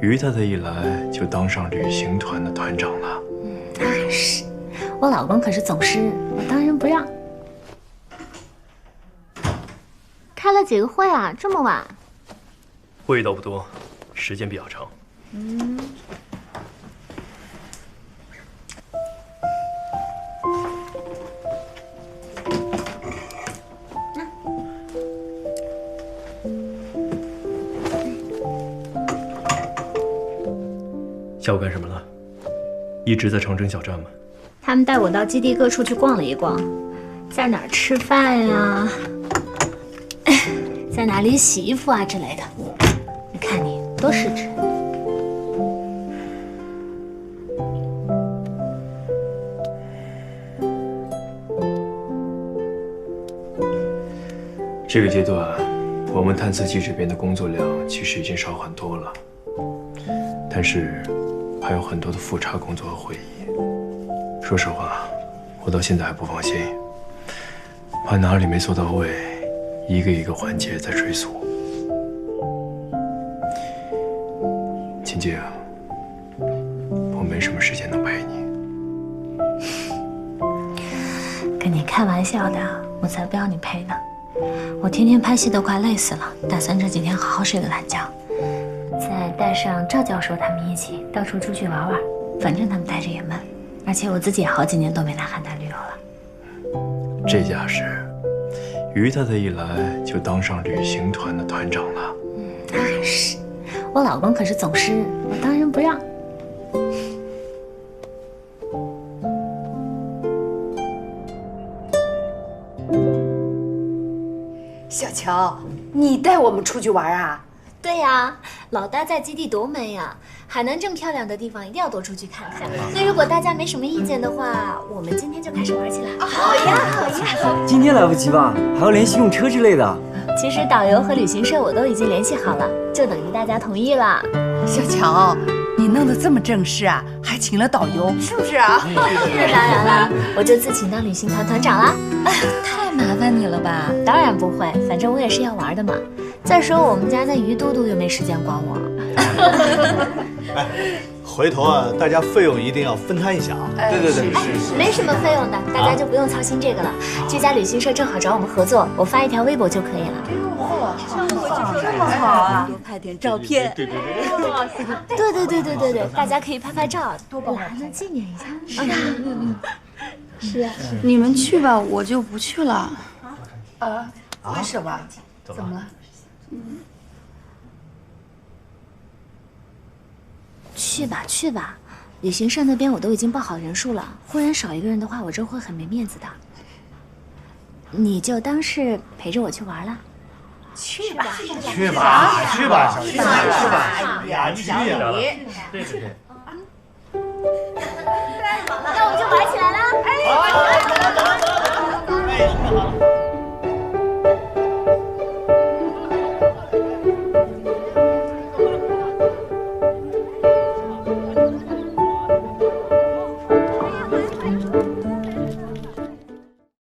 于太太一来就当上旅行团的团长了。那是，我老公可是总师，我当仁不让。开了几个会啊？这么晚？会议倒不多，时间比较长。下午干什么了？一直在长征小站吗？他们带我到基地各处去逛了一逛，在哪儿吃饭呀？在哪里洗衣服啊之类的。你看你多识致。这个阶段，我们探测器这边的工作量其实已经少很多了，但是还有很多的复查工作和会议。说实话，我到现在还不放心，怕哪里没做到位，一个一个环节在追溯。秦静，我没什么时间能陪你。跟你开玩笑的，我才不要你陪呢。我天天拍戏都快累死了，打算这几天好好睡个懒觉，再带上赵教授他们一起到处出去玩玩，反正他们待着也闷，而且我自己也好几年都没来邯郸旅游了。这架势，于太太一来就当上旅行团的团长了。那是，我老公可是总师，我当仁不让。小乔，你带我们出去玩啊？对呀，老大在基地多美呀！海南这么漂亮的地方，一定要多出去看看。那如果大家没什么意见的话，我们今天就开始玩起来。好呀，好呀。今天来不及吧？还要联系用车之类的。其实导游和旅行社我都已经联系好了，就等于大家同意了。小乔，你弄得这么正式啊，还请了导游，是不是啊？那当然了，我就自请当旅行团团长了。太麻烦你了吧？当然不会，反正我也是要玩的嘛。再说我们家那于都督又没时间管我。哎，回头啊，大家费用一定要分摊一下啊。对，是。没什么费用的，大家就不用操心这个了。这家旅行社正好找我们合作，我发一条微博就可以了。这么好啊！多拍点照片。对，大家可以拍拍照，多保还能纪念一下。是啊，你们去吧，我就不去了。为什么？怎么了？去吧，旅行社那边我都已经报好人数了，忽然少一个人的话，我这会很没面子的。你就当是陪着我去玩了。去吧，小雨，哎呀，小雨，对。那我们就玩起来了。好。